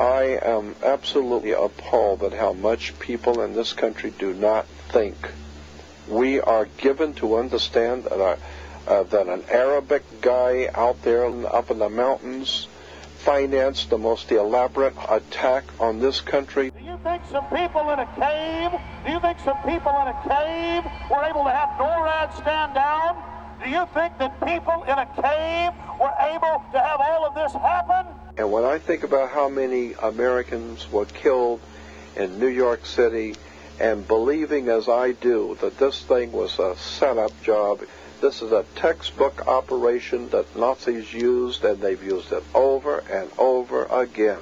I am absolutely appalled at how much people in this country do not think. We are given to understand that, that an Arabic guy out there up in the mountains financed the most elaborate attack on this country. Do you think some people in a cave, were able to have NORAD stand down? Do you think that people in a cave were able to have all of this happen? And when I think about how many Americans were killed in New York City, and believing as I do that this thing was a setup job, this is a textbook operation that Nazis used, and they've used it over and over again.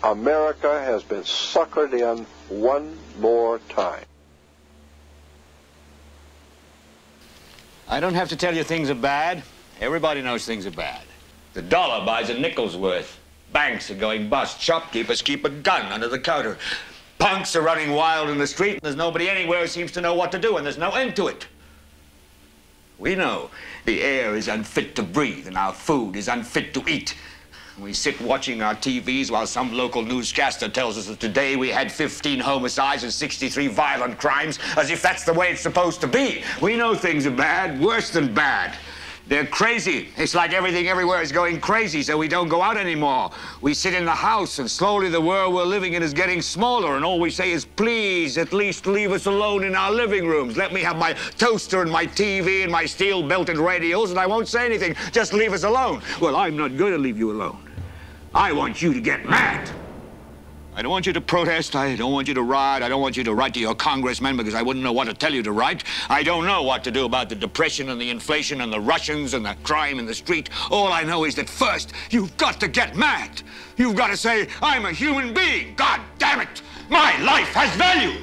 America has been suckered in one more time. I don't have to tell you things are bad. Everybody knows things are bad. The dollar buys a nickel's worth. Banks are going bust. Shopkeepers keep a gun under the counter. Punks are running wild in the street, and there's nobody anywhere who seems to know what to do, and there's no end to it. We know the air is unfit to breathe, and our food is unfit to eat. We sit watching our TVs while some local newscaster tells us that today we had 15 homicides and 63 violent crimes, as if that's the way it's supposed to be. We know things are bad, worse than bad. They're crazy. It's like everything everywhere is going crazy, so we don't go out anymore. We sit in the house, and slowly the world we're living in is getting smaller, and all we say is, please, at least leave us alone in our living rooms. Let me have my toaster and my TV and my steel-belted radios, and I won't say anything. Just leave us alone. Well, I'm not going to leave you alone. I want you to get mad. I don't want you to protest. I don't want you to riot. I don't want you to write to your congressmen because I wouldn't know what to tell you to write. I don't know what to do about the depression and the inflation and the Russians and the crime in the street. All I know is that first, you've got to get mad. You've got to say, I'm a human being. God damn it. My life has value.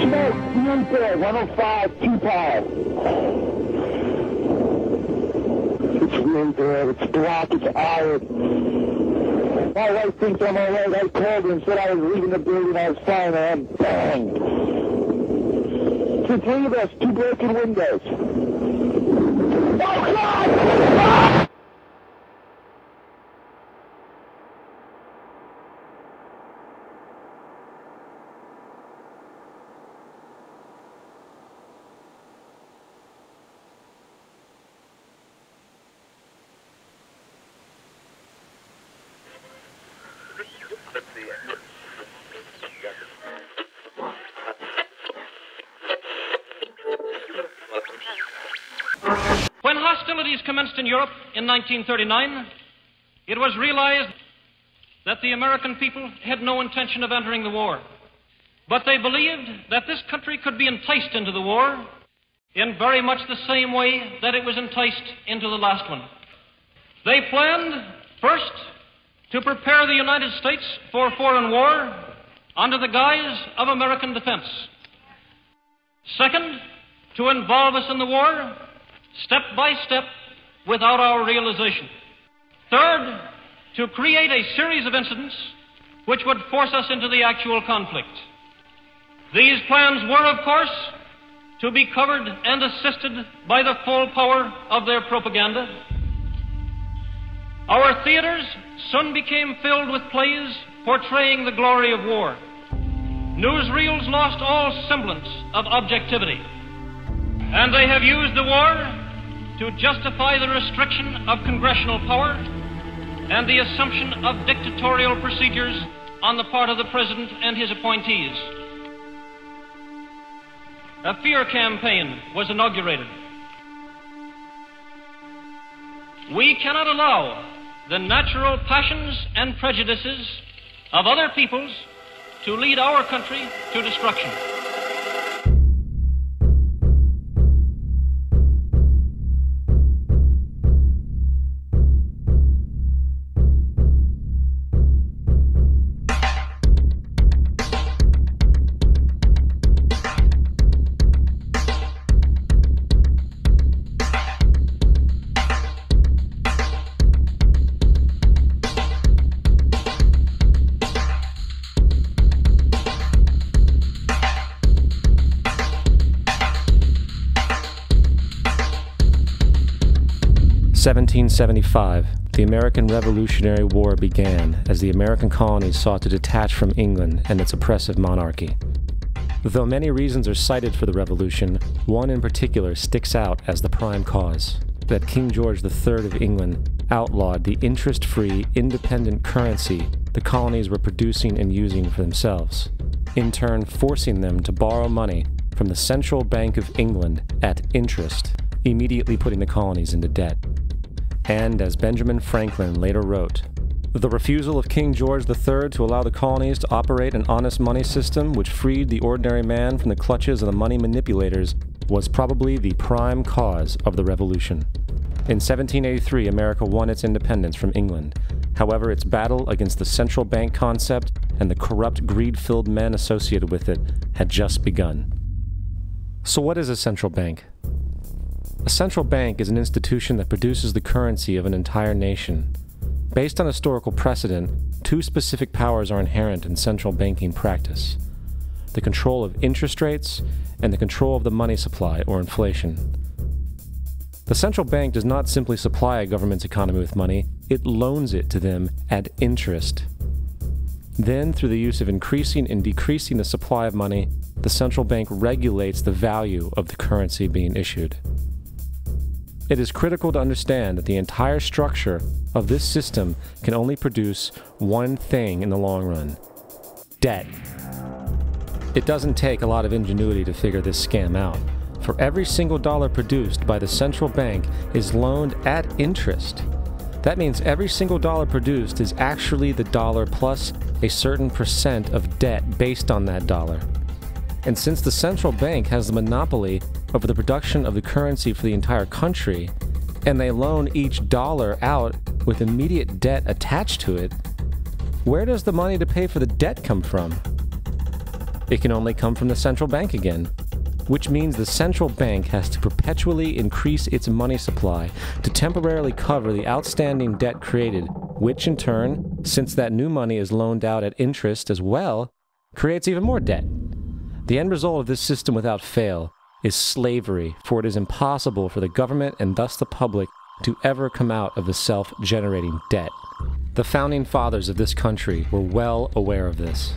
Smoke, 105, 2 pounds. It's wind there, it's black, it's iron. My wife thinks I'm all right. I called her and said I was leaving the building, I was fine, and I'm banged. It's 3 of us, 2 broken windows. Oh, God! When hostilities commenced in Europe in 1939, it was realized that the American people had no intention of entering the war. But they believed that this country could be enticed into the war in very much the same way that it was enticed into the last one. They planned, first, to prepare the United States for foreign war under the guise of American defense. Second, to involve us in the war step by step without our realization. Third, to create a series of incidents which would force us into the actual conflict. These plans were, of course, to be covered and assisted by the full power of their propaganda. Our theaters soon became filled with plays portraying the glory of war. Newsreels lost all semblance of objectivity, and they have used the war to justify the restriction of congressional power and the assumption of dictatorial procedures on the part of the President and his appointees. A fear campaign was inaugurated. We cannot allow the natural passions and prejudices of other peoples to lead our country to destruction. 1775, the American Revolutionary War began as the American colonies sought to detach from England and its oppressive monarchy. Though many reasons are cited for the revolution, one in particular sticks out as the prime cause: that King George III of England outlawed the interest-free, independent currency the colonies were producing and using for themselves, in turn forcing them to borrow money from the Central Bank of England at interest, immediately putting the colonies into debt. And as Benjamin Franklin later wrote, the refusal of King George III to allow the colonies to operate an honest money system which freed the ordinary man from the clutches of the money manipulators was probably the prime cause of the revolution. In 1783, America won its independence from England. However, its battle against the central bank concept and the corrupt, greed-filled men associated with it had just begun. So what is a central bank? A central bank is an institution that produces the currency of an entire nation. Based on historical precedent, two specific powers are inherent in central banking practice: the control of interest rates and the control of the money supply, or inflation. The central bank does not simply supply a government's economy with money, it loans it to them at interest. Then, through the use of increasing and decreasing the supply of money, the central bank regulates the value of the currency being issued. It is critical to understand that the entire structure of this system can only produce one thing in the long run: debt. It doesn't take a lot of ingenuity to figure this scam out. For every single dollar produced by the central bank is loaned at interest. That means every single dollar produced is actually the dollar plus a certain percent of debt based on that dollar. And since the central bank has the monopoly over the production of the currency for the entire country, and they loan each dollar out with immediate debt attached to it, where does the money to pay for the debt come from? It can only come from the central bank again, which means the central bank has to perpetually increase its money supply to temporarily cover the outstanding debt created, which in turn, since that new money is loaned out at interest as well, creates even more debt. The end result of this system without fail is slavery, for it is impossible for the government and thus the public to ever come out of the self-generating debt. The founding fathers of this country were well aware of this.